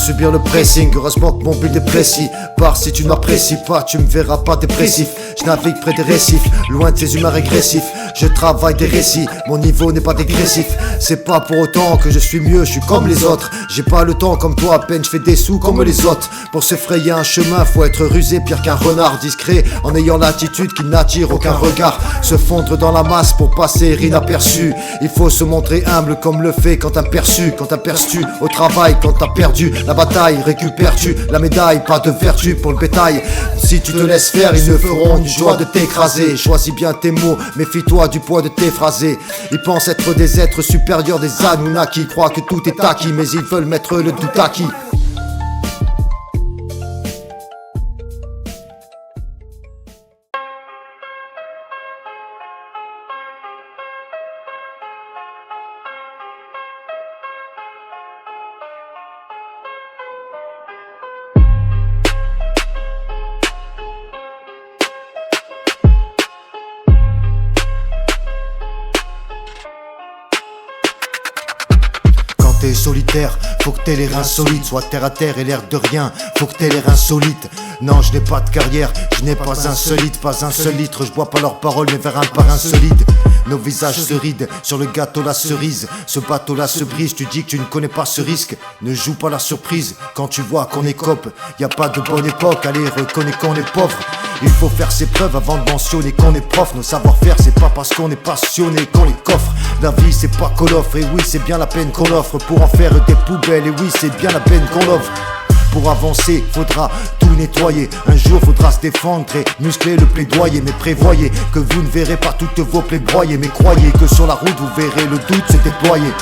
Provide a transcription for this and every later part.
subir le pressing. Heureusement que mon build est précis. Par si tu ne m'apprécies pas, tu me verras pas dépressif. Je navigue près des récifs, loin de ces humains régressifs. Je travaille des récits, mon niveau n'est pas dégressif. C'est pas pour autant que je suis mieux, je suis comme les autres. J'ai pas le temps comme toi, à peine je fais des sous comme les autres. Pour se frayer un chemin, faut être rusé pire qu'un renard. Discret, en ayant l'attitude qui n'attire aucun regard. Se fondre dans la masse pour passer inaperçu. Il faut se montrer humble comme le fait quand aperçu. Quand aperçu au travail, quand t'as perdu la bataille, récupères-tu la médaille, pas de vertu pour le bétail. Si tu te laisses faire, ils ne feront une joie de t'écraser. Choisis bien tes mots, méfie-toi du poids de tes phrasés. Ils pensent être des êtres supérieurs, des Anunnaki. Croient que tout est acquis, mais ils veulent mettre le doute à qui. T'es solitaire, faut que t'aies les reins solides. Sois terre à terre et l'air de rien, faut que t'aies les reins solides. Non, je n'ai pas de carrière, je n'ai pas un seul litre, pas un seul litre. Je bois pas leurs paroles mais vers un parrain solide. Nos visages se rident, sur le gâteau la cerise. Ce bateau là se brise, tu dis que tu ne connais pas ce risque. Ne joue pas la surprise, quand tu vois qu'on est cope. Y a pas de bonne époque, allez reconnais qu'on est pauvre. Il faut faire ses preuves avant de mentionner qu'on est prof. Nos savoir-faire c'est pas parce qu'on est passionné qu'on les coffre. La vie c'est pas qu'on l'offre, et oui c'est bien la peine qu'on offre. Pour en faire des poubelles, et oui c'est bien la peine qu'on offre. Pour avancer, faudra tout nettoyer. Un jour faudra se défendre et muscler le plaidoyer. Mais prévoyez que vous ne verrez pas toutes vos plaies broyées. Mais croyez que sur la route vous verrez le doute se déployer.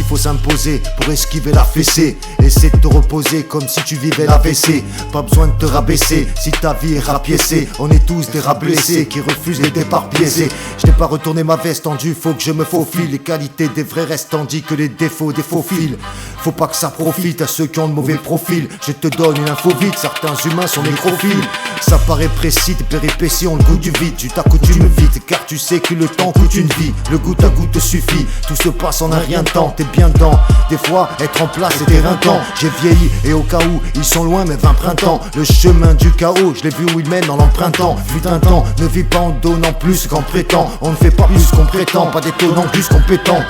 Faut s'imposer pour esquiver la fessée. Essaie de te reposer comme si tu vivais l'AVC. Pas besoin de te rabaisser si ta vie est rapiécée. On est tous des rats blessés qui refusent les départs biaisés. Je n'ai pas retourné ma veste tendue, faut que je me faufile. Les qualités des vrais restent tandis que les défauts des faux fils. Faut pas que ça profite à ceux qui ont de mauvais profils. Je te donne une info vite, certains humains sont nécrophiles. Ça paraît précis, tes péripéties ont le goût du vide. Tu t'accoutumes vite car tu sais que le temps coûte une vie. Le goutte à goutte te suffit, tout se passe en un rien de temps. T'es bien dedans, des fois être en place est éreintant. J'ai vieilli et au cas où ils sont loin mais 20 printemps. Le chemin du chaos, je l'ai vu où il mène en l'empruntant. Fut un temps, ne vis pas en donnant plus qu'en prétend. On ne fait pas plus qu'on prétend, pas d'étonnant, plus compétent.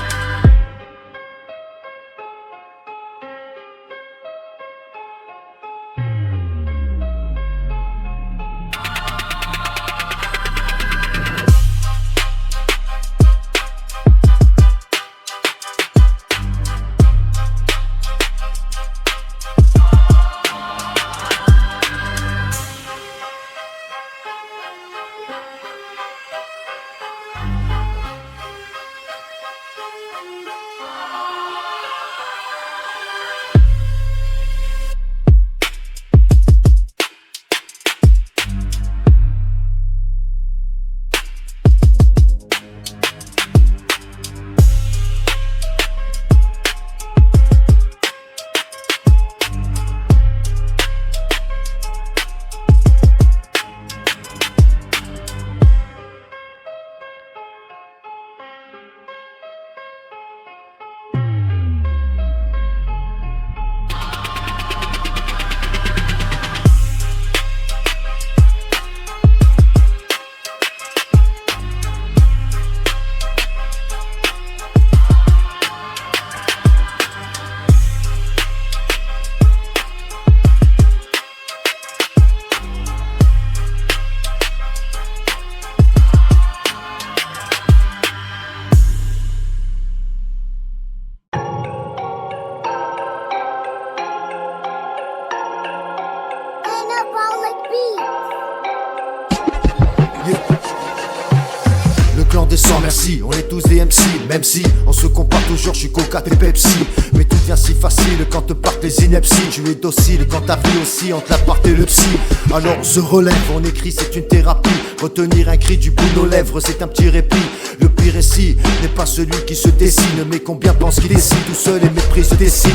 demander sans merci. On est tous des MC, même si on se compare toujours, je suis Coca et Pepsi. Mais tout devient si facile quand te partent les inepties. Tu es docile quand ta vie aussi entre l'appart et le psy. Alors on se relève, on écrit, c'est une thérapie. Retenir un cri du bout de nos lèvres, c'est un petit répit. Le pire récit n'est pas celui qui se dessine, mais combien pensent qu'il décide tout seul et méprise des signes.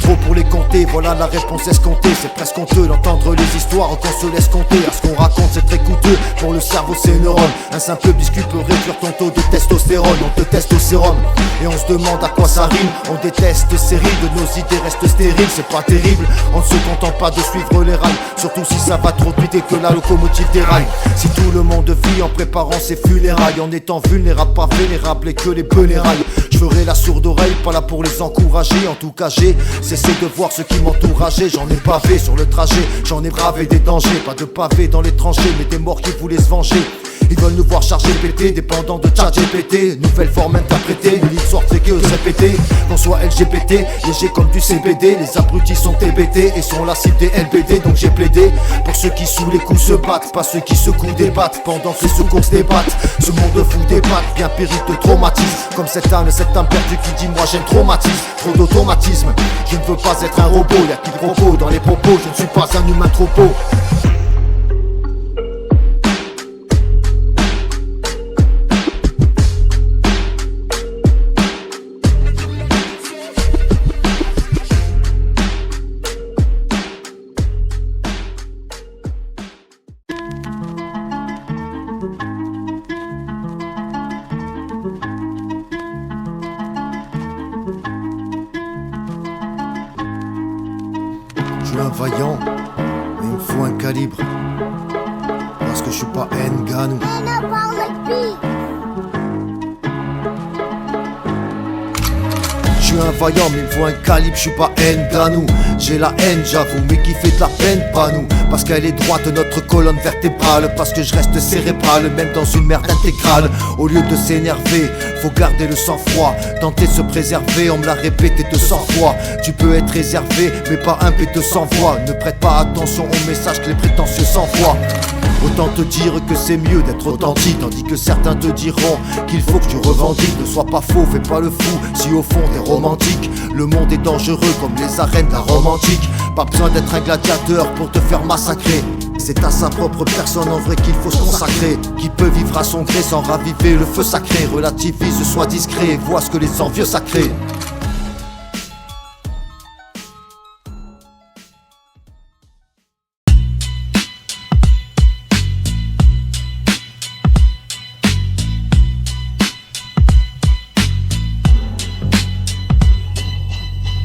Trop pour les compter, voilà la réponse escomptée. C'est presque honteux d'entendre les histoires qu'on se laisse compter. À ce qu'on raconte c'est très coûteux, pour le cerveau c'est une neurones. Un simple biscuit peut réduire ton taux de testostérone. On te teste au sérum et on se demande à quoi ça rime. On déteste ces rides, nos idées restent stériles. C'est pas terrible, on ne se contente pas de suivre les rails. Surtout si ça va trop vite et que la locomotive déraille. Si tout le monde vit en préparant ses funérailles, en étant vulnérable, pas vénérable et que les bénérailles. Je ferai la sourde oreille, pas là pour les encourager. En tout cas j'ai cessé de voir ce qui m'entourageait. J'en ai pavé sur le trajet, j'en ai bravé des dangers. Pas de pavés dans les tranchées, mais des morts qui voulaient se venger. Ils veulent nous voir charger pété, dépendant de ChatGPT. Nouvelle forme interprétée, une histoire traquée, se répéter. Qu'on soit LGBT, léger comme du CBD. Les abrutis sont TBT et sont la cible des LBD. Donc j'ai plaidé pour ceux qui sous les coups se battent, pas ceux qui secouent des battes pendant que les secours se débattent. Ce monde fou des battes, bien péri te traumatise. Comme cette âme perdu qui dit moi j'aime traumatisme. Trop d'automatisme, je ne veux pas être un robot. Y'a qui propos dans les propos, je ne suis pas un humain trop beau. Je suis un vaillant, mais il me faut un calibre. Parce que je suis pas Nganou. Je suis un vaillant, mais il me faut un calibre, je suis pas Nganou. J'ai la haine, j'avoue, mais qui fait de la peine, pas nous. Parce qu'elle est droite, notre colonne vertébrale. Parce que je reste cérébral, même dans une merde intégrale. Au lieu de s'énerver, faut garder le sang-froid. Tenter de se préserver, on me l'a répété 200 fois. Tu peux être réservé, mais pas un péteux sans voix. Ne prête pas attention aux messages que les prétentieux s'envoient. Autant te dire que c'est mieux d'être authentique, tandis que certains te diront qu'il faut que tu revendiques. Ne sois pas faux, fais pas le fou, si au fond t'es romantique. Le monde est dangereux comme les arènes d'un romantique. Pas besoin d'être un gladiateur pour te faire massacrer. C'est à sa propre personne en vrai qu'il faut se consacrer. Qui peut vivre à son gré sans raviver le feu sacré. Relativise, sois discret et vois ce que les envieux sacrés.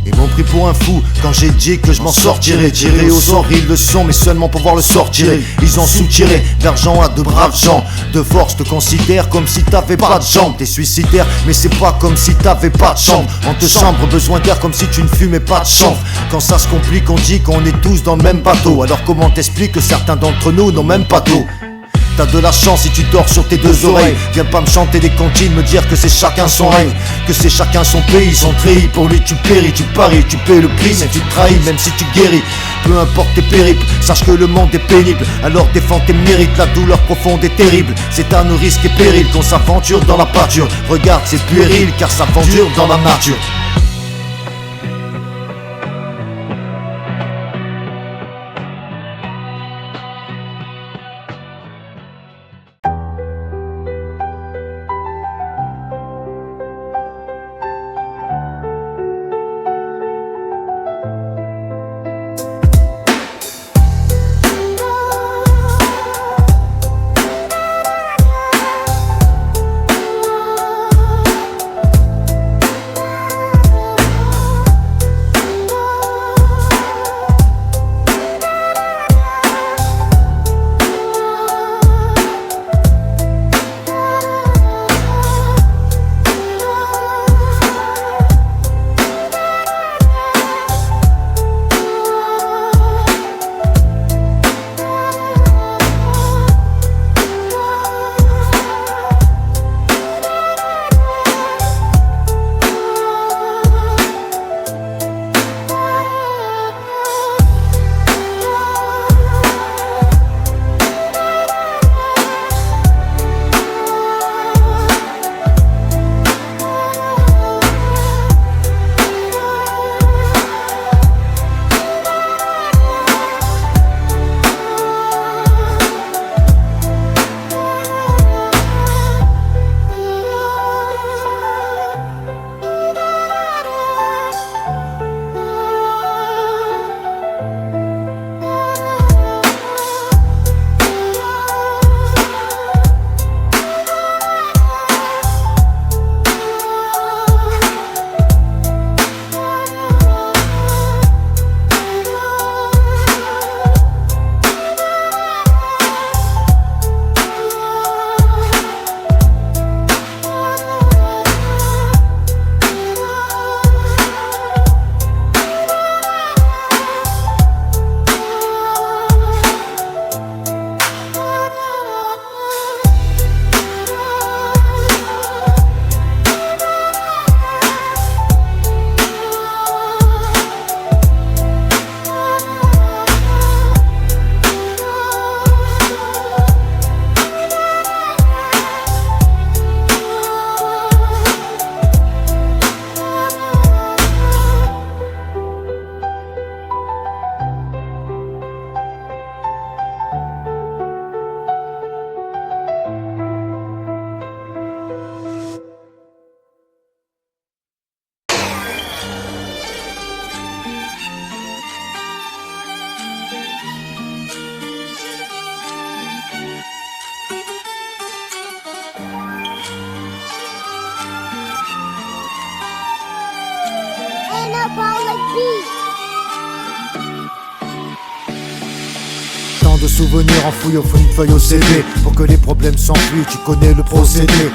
Ils m'ont pris pour un fou quand j'ai dit que je m'en sortirais. Tiré aux oreilles le son, mais seulement pour voir le sortir. Ils ont soutiré d'argent à de braves gens. De force te considère comme si t'avais pas de jambes. T'es suicidaire, mais c'est pas comme si t'avais pas de chambre. On te chambre, besoin d'air comme si tu ne fumais pas de chanvre. Quand ça se complique, on dit qu'on est tous dans le même bateau. Alors comment t'expliques que certains d'entre nous n'ont même pas d'eau? T'as de la chance si tu dors sur tes deux oreilles. Viens pas me chanter des comptines, me dire que c'est chacun son règne. Que c'est chacun son pays, son treillis. Pour lui tu péris, tu paries, tu payes le prix. Mais tu trahis même si tu guéris. Peu importe tes périples, sache que le monde est pénible. Alors défends tes mérites, la douleur profonde est terrible. C'est à nos risques et périls qu'on s'aventure dans la pâture. Regarde c'est puéril car ça s'aventure dans la nature. Tant de souvenirs enfouis au fond d'une feuille au CV. Pour que les problèmes s'enfuient, tu connais le procédé.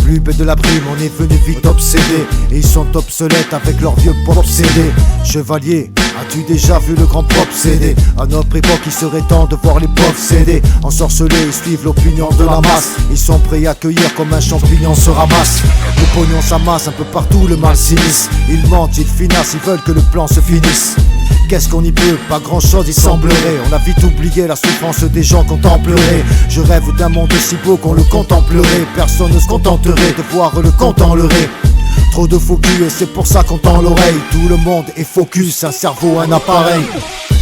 Plus bête de la prime, on est venu vite obsédé. Et ils sont obsolètes avec leurs vieux pop CD. Chevalier, as-tu déjà vu le grand pop CD? À notre époque, il serait temps de voir les pop CD. Ensorcelés, ils suivent l'opinion de la masse. Ils sont prêts à accueillir comme un champignon se ramasse. Le pognon s'amasse un peu partout, le mal s'immisce. Ils mentent, ils finissent, ils veulent que le plan se finisse. Qu'est-ce qu'on y peut? Pas grand chose il semblerait. On a vite oublié la souffrance des gens contempleraient. Je rêve d'un monde si beau qu'on le contemplerait. Personne ne se contenterait de voir le compte en leurré. Trop de faux culs et c'est pour ça qu'on tend l'oreille. Tout le monde est focus, un cerveau, un appareil.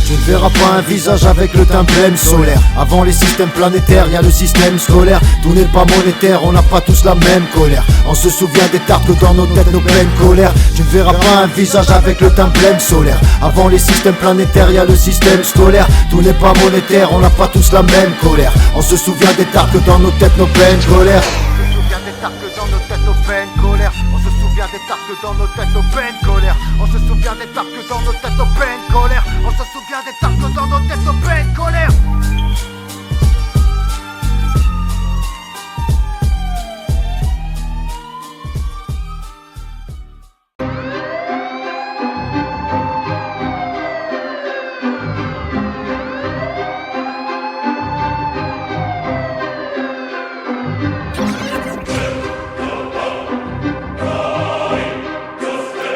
Tu ne verras pas un visage avec le templème solaire. Avant les systèmes planétaires, y'a le système scolaire. Tout n'est pas monétaire, on n'a pas tous la même colère. On se souvient des tartes dans nos têtes, nos pleines colères. Tu ne verras pas un visage avec le templème solaire. Avant les systèmes planétaires, y'a le système scolaire. Tout n'est pas monétaire, on n'a pas tous la même colère. On se souvient des tartes dans nos têtes, nos pleines colères. On se souvient des tartes dans nos têtes, nos peines colères. On se souvient des tartes dans nos têtes, nos peines colères. On se souvient des tartes dans nos têtes, nos peines colères. On se souvient des tartes dans nos têtes, nos peines colères.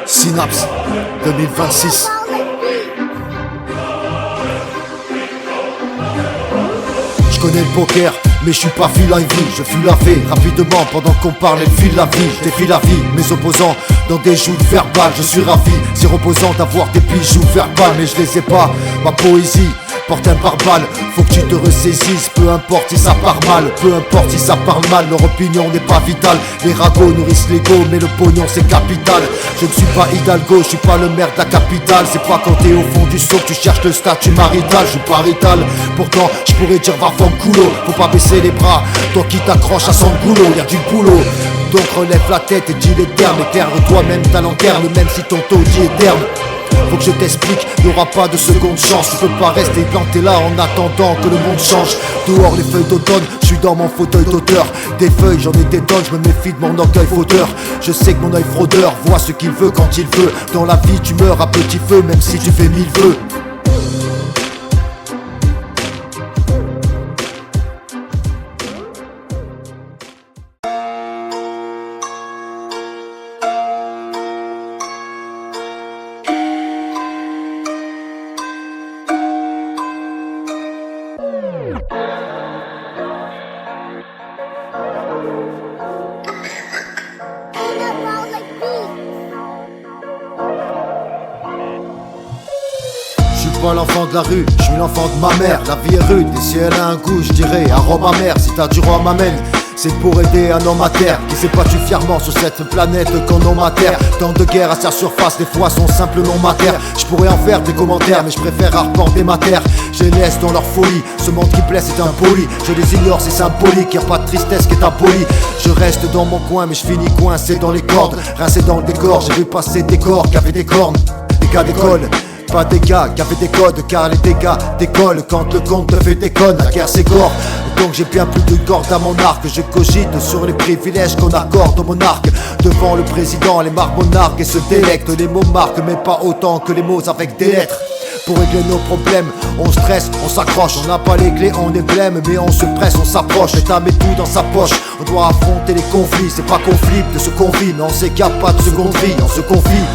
Synapse 2026. Je connais le poker, mais je suis pas Phil Ivey. Je fuis la fée rapidement pendant qu'on parle, elle file la vie. Je défie la vie, mes opposants dans des joutes verbales. Je suis ravi, c'est reposant d'avoir des bijoux verbales. Mais je les ai pas, ma poésie porte un pare-balles. Faut que tu te ressaisisses, peu importe si ça part mal. Peu importe si ça parle mal, leur opinion n'est pas vitale. Les ragots nourrissent l'ego, mais le pognon c'est capital. Je ne suis pas Hidalgo, je suis pas le maire de la capitale. C'est pas quand t'es au fond du seau que tu cherches le statut marital. Je suis parital, pourtant je pourrais dire va femme coulo. Faut pas baisser les bras, toi qui t'accroches à son boulot. Y'a du boulot, donc relève la tête et dis les termes. Éclaire toi-même ta lanterne, même si ton taudis est terne. Faut que je t'explique, y'aura pas de seconde chance. Tu peux pas rester planté là en attendant que le monde change. Dehors les feuilles d'automne, je suis dans mon fauteuil d'auteur. Des feuilles, j'en ai des tonnes, je me méfie de mon orgueil fauteur. Je sais que mon œil fraudeur voit ce qu'il veut quand il veut. Dans la vie tu meurs à petit feu, même si tu fais 1000 vœux. Je suis pas l'enfant de la rue, je suis l'enfant de ma mère. La vie est rude et si elle a un goût, je dirais arôme amer. Si t'as du roi m'amène, c'est pour aider un homme à terre qui s'est battu fièrement sur cette planète qu'on nomme à terre. Tant de guerres à sa surface, des fois son simple nom mater. Je pourrais en faire des commentaires, mais je préfère arpenter ma terre. Je les laisse dans leur folie, ce monde qui blesse est impoli. Je les ignore, c'est symbolique, y'a pas de tristesse qui est abolie. Je reste dans mon coin, mais je finis coincé dans les cordes. Rincé dans le décor, j'ai vu passer des corps qui avaient des cornes. Des gars d'école, pas des gars qui avaient des codes, car les dégâts décollent quand le compte te fait des connes. La guerre c'est gore, donc j'ai bien plus de cordes à mon arc. Je cogite sur les privilèges qu'on accorde aux monarques. Devant le président, les marques monarques et se délectent. Les mots marquent, mais pas autant que les mots avec des lettres. Pour régler nos problèmes, on stresse, on s'accroche. On n'a pas les clés, on est blême, mais on se presse, on s'approche. L'État met tout dans sa poche, on doit affronter les conflits. C'est pas qu'on flippe de ce qu'on vit, mais on sait qu'il n'y a pas de seconde vie, on se confie.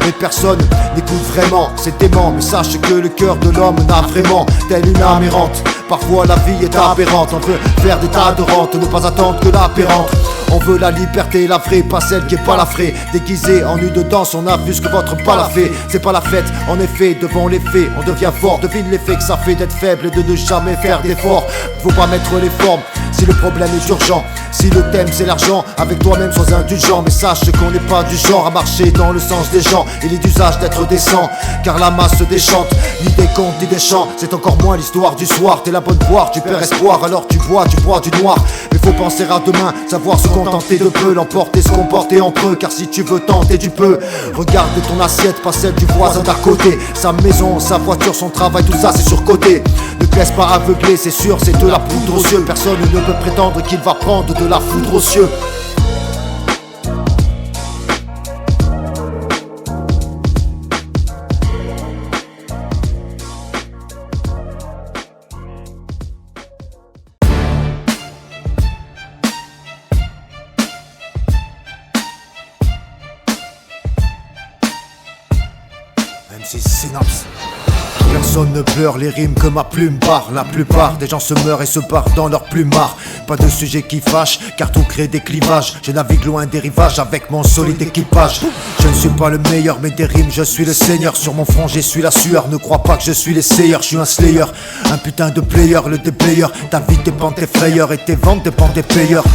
Mais personne n'écoute vraiment, c'est dément. Mais sache que le cœur de l'homme n'a vraiment telle une âme errante. Parfois la vie est aberrante, on veut faire des tas de rentes, ne pas attendre que la paix rentre. On veut la liberté, la vraie, pas celle qui est pas la vraie. Déguisé en nu de danse, on a vu ce que votre bal a fait. C'est pas la fête, en effet, devant les faits on devient fort. Devine l'effet que ça fait d'être faible et de ne jamais faire d'efforts. Faut pas mettre les formes, si le problème est urgent. Si le thème c'est l'argent, avec toi-même sois indulgent. Mais sache qu'on n'est pas du genre à marcher dans le sens des gens. Il est d'usage d'être décent, car la masse se déchante. Ni des contes ni des chants, c'est encore moins l'histoire du soir. T'es la bonne poire, tu perds espoir, alors tu bois du noir. Mais faut penser à demain, savoir se contenter de peu, l'emporter, se comporter en creux. Car si tu veux tenter, tu peux. Regarde ton assiette, pas celle du voisin d'à côté. Sa maison, sa voiture, son travail, tout ça c'est surcoté. Ne te laisse pas aveugler, c'est sûr, c'est de la poudre aux yeux. Personne ne peut prétendre qu'il va prendre de la foudre aux cieux. MC Synapse. Personne ne pleure les rimes que ma plume barre. La plupart des gens se meurent et se barrent dans leur plumard. Pas de sujet qui fâche, car tout crée des clivages. Je navigue loin des rivages avec mon solide équipage. Je ne suis pas le meilleur, mais des rimes je suis le seigneur. Sur mon front j'essuie la sueur, ne crois pas que je suis l'essayeur. Je suis un slayer, un putain de player, le déblayeur. Ta vie dépend de tes frayeurs et tes ventes dépendent des payeurs.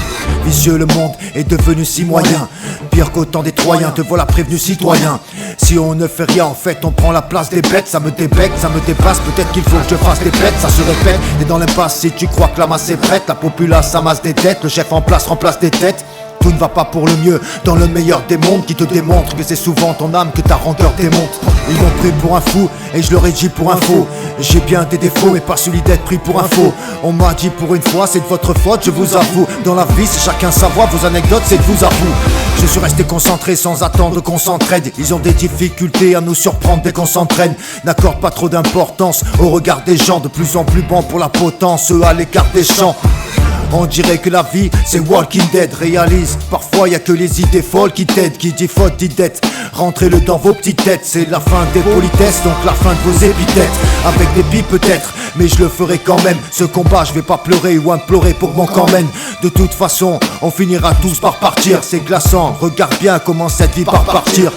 Vicieux, le monde est devenu si moyen, pire qu'autant des Troyens, te voilà prévenu citoyen. Si on ne fait rien, en fait on prend la place des bêtes. Ça me débecte, ça me dépasse, peut-être qu'il faut que je fasse des bêtes. Ça se répète, t'es dans l'impasse si tu crois que la masse est prête. La populace amasse des dettes, le chef en place remplace des têtes. Tout ne va pas pour le mieux dans le meilleur des mondes, qui te démontre que c'est souvent ton âme que ta rancœur démonte. Ils m'ont pris pour un fou et je leur ai dit pour un faux. J'ai bien des défauts mais pas celui d'être pris pour un faux. On m'a dit pour une fois c'est de votre faute, je vous avoue. Dans la vie c'est chacun sa voix, vos anecdotes c'est de vous avouer. Je suis resté concentré sans attendre qu'on s'entraide. Ils ont des difficultés à nous surprendre dès qu'on s'entraîne. N'accorde pas trop d'importance au regard des gens, de plus en plus bons pour la potence, eux à l'écart des champs. On dirait que la vie c'est Walking Dead. Réalise, parfois y a que les idées folles qui t'aident. Qui dit faute dit dette, rentrez-le dans vos petites têtes. C'est la fin des politesses, donc la fin de vos épithètes. Avec des billes peut-être, mais je le ferai quand même. Ce combat je vais pas pleurer ou implorer pour mon camp mène. De toute façon, on finira tous par partir. C'est glaçant, regarde bien comment cette vie part partir.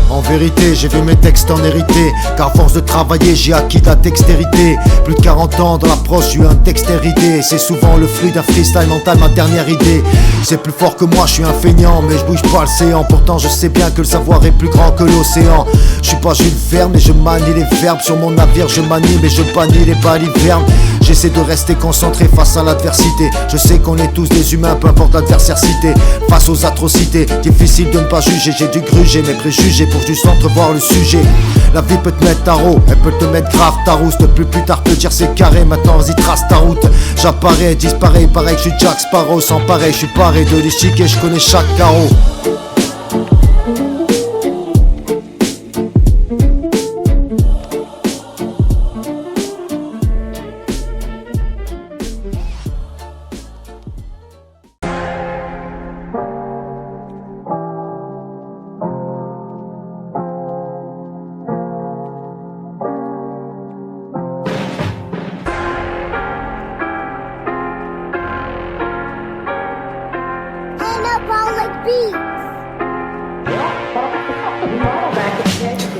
En vérité, j'ai vu mes textes en hérité, car à force de travailler, j'ai acquis de la dextérité. Plus de 40 ans dans l'approche, j'ai eu un texte RID. C'est souvent le fruit d'un freestyle mental, ma dernière idée. C'est plus fort que moi, je suis un feignant, mais je bouge pas le séant. Pourtant je sais bien que le savoir est plus grand que l'océan. Je suis pas Jules Verne, mais je manie les verbes. Sur mon navire, je manie, mais je bannis les balivernes. J'essaie de rester concentré face à l'adversité. Je sais qu'on est tous des humains, peu importe l'adversaire cité. Face aux atrocités, difficile de ne pas juger. J'ai dû gruger mes préjugés pour juste entrevoir le sujet. La vie peut te mettre tarot, elle peut te mettre grave ta rousse. Plus tard te dire c'est carré, maintenant vas-y trace ta route. J'apparais, disparais, il paraît que je suis Jack Sparrow. Sans pareil, je suis paré de l'échiquier, je connais chaque carreau.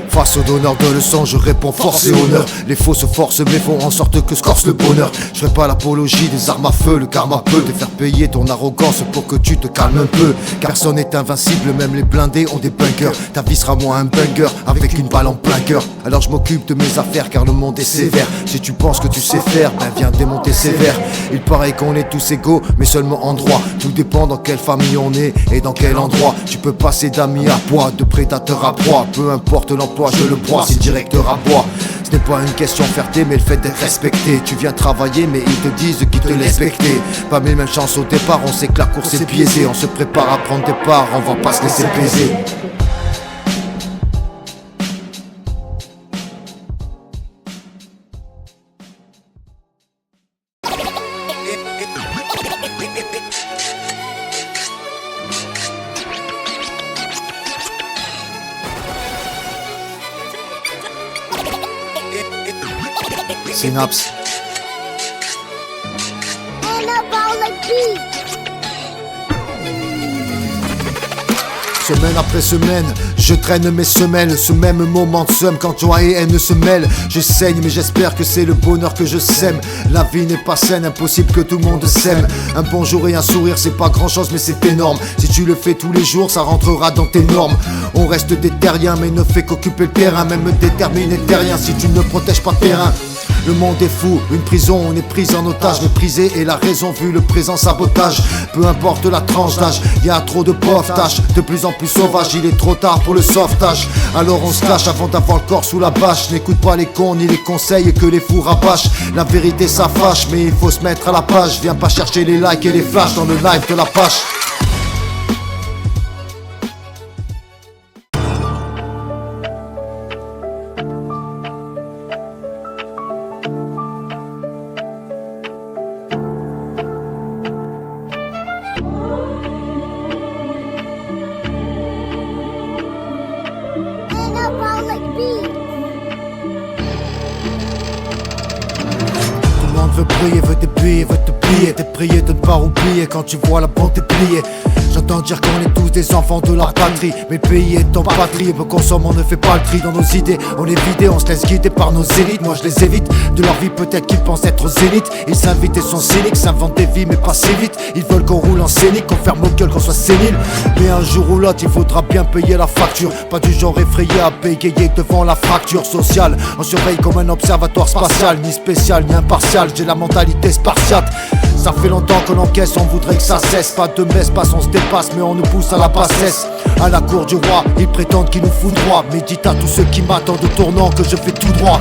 Face au donneur de leçons, je réponds force et honneur. Les faux se forcent mais font en sorte que se corse le bonheur. Je ferai pas l'apologie des armes à feu, le karma peut te faire payer ton arrogance pour que tu te calmes un peu. Personne n'est invincible, même les blindés ont des bunkers. Ta vie sera moins un banger avec une balle en plein cœur. Alors je m'occupe de mes affaires car le monde est sévère. Si tu penses que tu sais faire, ben viens démonter sévère. Il paraît qu'on est tous égaux, mais seulement en droit. Tout dépend dans quelle famille on est et dans quel endroit. Tu peux passer d'amis à poids, de prédateur à proie. Peu importe l'emploi, je le broie si le directeur aboie. Ce n'est pas une question de fierté mais le fait d'être respecté. Tu viens travailler mais ils te disent qu'ils te laissent respecter. Pas mes mêmes chances au départ, on sait que la course est biaisée. On se prépare à prendre des parts, on va pas se laisser baiser. Synapse. Semaine après semaine, je traîne mes semelles. Ce même moment de somme quand joie et haine se mêlent. Je saigne mais j'espère que c'est le bonheur que je sème. La vie n'est pas saine, impossible que tout le monde s'aime. Un bonjour et un sourire c'est pas grand chose mais c'est énorme. Si tu le fais tous les jours ça rentrera dans tes normes. On reste des terriens mais ne fait qu'occuper le terrain. Même déterminé t'es rien si tu ne protèges pas le terrain. Le monde est fou, une prison, on est pris en otage. Méprisé et la raison vu le présent sabotage. Peu importe la tranche d'âge, y'a trop de pauvretage. De plus en plus sauvage, il est trop tard pour le sauvetage. Alors on se cache avant d'avoir le corps sous la bâche. N'écoute pas les cons ni les conseils que les fous rabâchent. La vérité ça fâche mais il faut se mettre à la page. Viens pas chercher les likes et les flashs dans le live de la page. Veut briller, veut t'épuyer, veut te plier. T'es prié de ne pas oublier quand tu vois la bonté plier. J'entends dire qu'on est tous des enfants de la patrie. Mais le pays est en patrie, peu consomme, on ne fait pas le tri dans nos idées. On est vidé, on se laisse guider par nos élites. Moi je les évite de leur vie, peut-être qu'ils pensent être aux zéniths. Ils s'invitent et sont cyniques, s'inventent des vies mais pas si vite. Ils veulent qu'on roule en scénique, qu'on ferme nos gueules, qu'on soit sénile. Mais un jour ou l'autre il faudra bien payer la facture. Pas du genre effrayé à bégayer devant la fracture sociale. On surveille comme un observatoire spatial, ni spécial ni impartial. J'ai la mentalité spartiate. Ça fait longtemps que l'encaisse, on voudrait que ça cesse. Pas de messe, passe, on se dépasse, mais on nous pousse à la bassesse. À la cour du roi, ils prétendent qu'ils nous foutent droit. Mais dites à tous ceux qui m'attendent de tournant que je fais tout droit.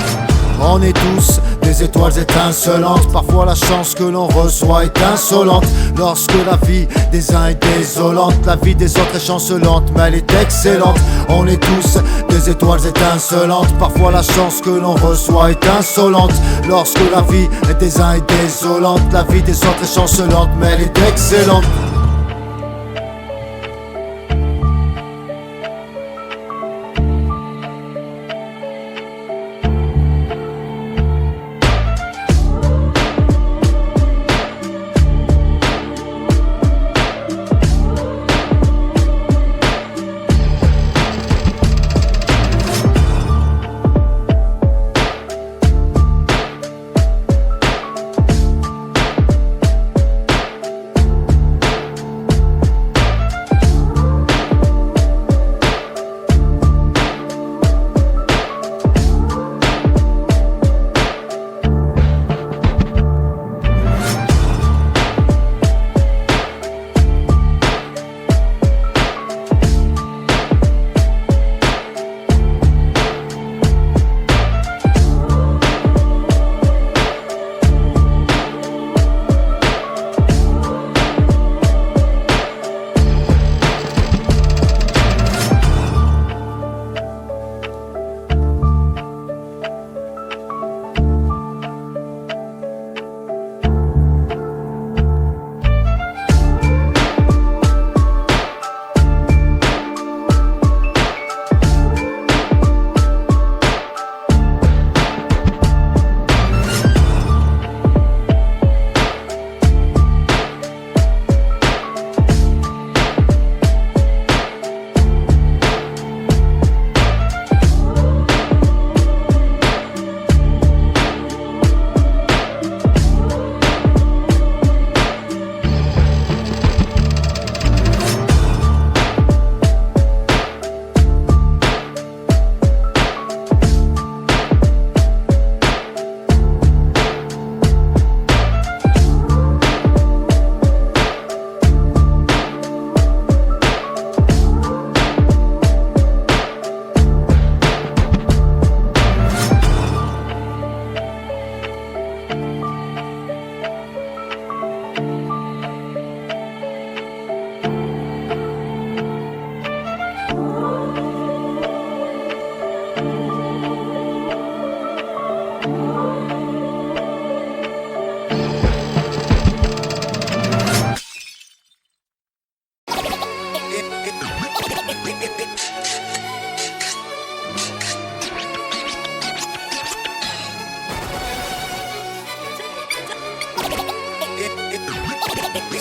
On est tous des étoiles étincelantes. Parfois la chance que l'on reçoit est insolente. Lorsque la vie des uns est désolante, la vie des autres est chancelante, mais elle est excellente. On est tous des étoiles étincelantes. Parfois la chance que l'on reçoit est insolente. Lorsque la vie des uns est désolante, la vie des autres est chancelante, mais elle est excellente.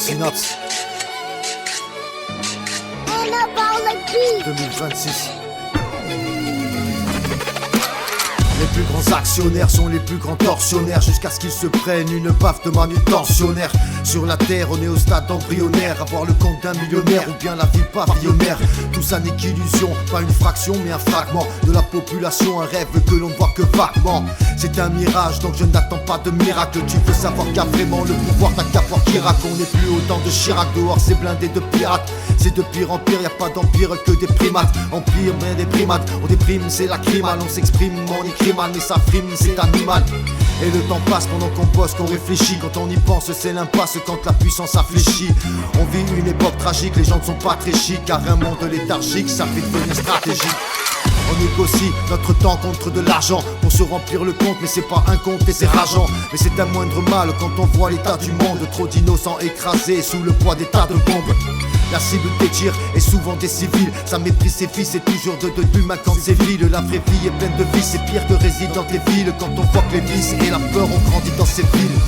Synapse 2026. Les plus grands actionnaires sont les plus grands tortionnaires, jusqu'à ce qu'ils se prennent une baffe de manutentionnaire. Sur la terre, on est au stade embryonnaire, avoir le compte d'un millionnaire ou bien la vie pavillonnaire. Tout ça n'est qu'illusion, pas une fraction mais un fragment de la population, un rêve que l'on ne voit que vaguement. C'est un mirage, donc je n'attends pas de miracle. Tu veux savoir qu'a vraiment le pouvoir, t'as qu'à voir Chirac. On n'est plus au temps de Chirac, dehors c'est blindé de pirates. C'est de pire en pire, y'a pas d'empire que des primates. Empire, mais des primates, on déprime, c'est la criminal. On s'exprime, on écrit mal, mais ça frime, c'est animal. Et le temps passe pendant qu'on bosse, qu'on réfléchit. Quand on y pense, c'est l'impasse quand la puissance affléchit. On vit une époque tragique, les gens ne sont pas très chics, car un monde léthargique, ça fait devenir stratégique. On négocie notre temps contre de l'argent pour se remplir le compte, mais c'est pas un compte et c'est rageant. Mais c'est un moindre mal quand on voit l'état du monde, trop d'innocents écrasés sous le poids des tas de bombes. La cible des tirs est souvent des civils. Ça méprise ses fils, c'est toujours de l'humain quand c'est vile. La vraie vie est pleine de vices, c'est pire que résident des villes. Quand on voit que les vices et la peur ont grandi dans ces villes.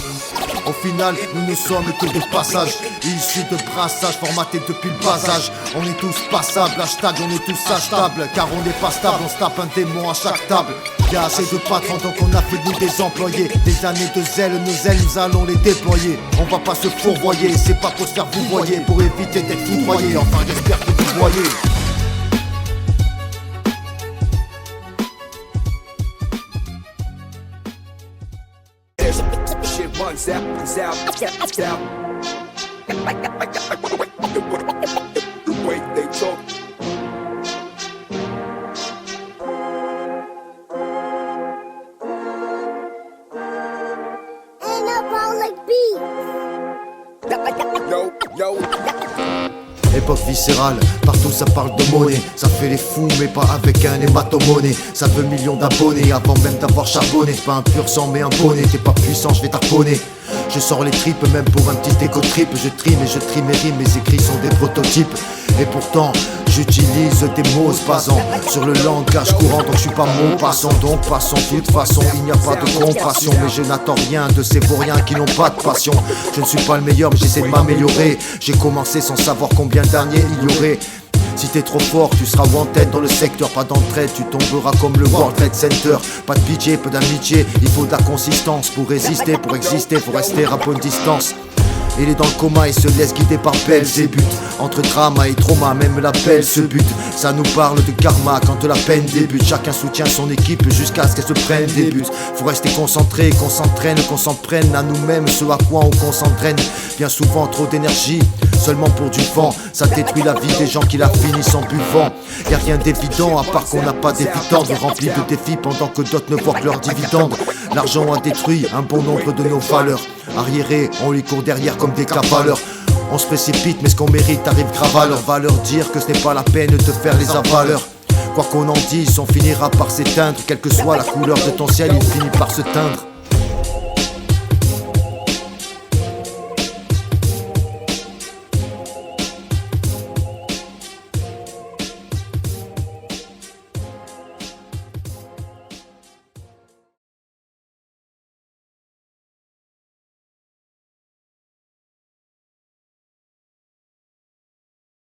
Au final, nous ne sommes que des passages issus de brassages formatés depuis le bas âge. On est tous passables, hashtag on est tous achetables. Car on n'est pas stable, on se tape un démon à chaque table. Y'a assez de patrons donc on a fait de nous des employés. Des années de zèle, nos ailes nous allons les déployer. On va pas se fourvoyer, c'est pas pour se faire vous voyez. Pour éviter d'être foudroyé, enfin j'espère que vous voyez. Shit runs out. The way they talk. Yo. Époque viscérale, partout ça parle de monnaie. Ça fait les fous mais pas avec un hématomoné. Ça veut millions d'abonnés avant même d'avoir charbonné. Pas un pur sang mais un bonnet. T'es pas puissant, je vais t'harponner. Je sors les tripes même pour un petit éco-trip. Je trime et je trie mes rimes, mes écrits sont des prototypes. Et pourtant j'utilise des mots basant sur le langage courant. Donc je suis pas mot passant, donc passons. De toute façon il n'y a pas de compassion. Mais je n'attends rien de ces vauriens qui n'ont pas de passion. Je ne suis pas le meilleur mais j'essaie de m'améliorer. J'ai commencé sans savoir combien d'années il y aurait. Si t'es trop fort, tu seras wanted dans le secteur. Pas d'entraide, tu tomberas comme le World Trade Center. Pas de pitié, peu d'amitié, il faut de la consistance. Pour résister, pour exister, faut rester à bonne distance. Il est dans le coma et se laisse guider par Belzébuth. Entre drama et trauma, même la belle se bute. Ça nous parle de karma quand la peine débute. Chacun soutient son équipe jusqu'à ce qu'elle se prenne des buts. Faut rester concentré, qu'on s'entraîne, qu'on s'en prenne à nous-mêmes, ce à quoi on s'entraîne. Bien souvent trop d'énergie, seulement pour du vent. Ça détruit la vie des gens qui la finissent en buvant. Y'a rien d'évident à part qu'on n'a pas d'évidence. Rempli de défis pendant que d'autres ne voient que leurs dividendes. L'argent a détruit un bon nombre de nos valeurs. Arriérés, on lui court derrière comme des cavaleurs. On se précipite mais ce qu'on mérite arrive grave à l'heure. Va leur dire que ce n'est pas la peine de faire les avaleurs. Quoi qu'on en dise, on finira par s'éteindre. Quelle que soit la couleur de ton ciel, il finit par se teindre.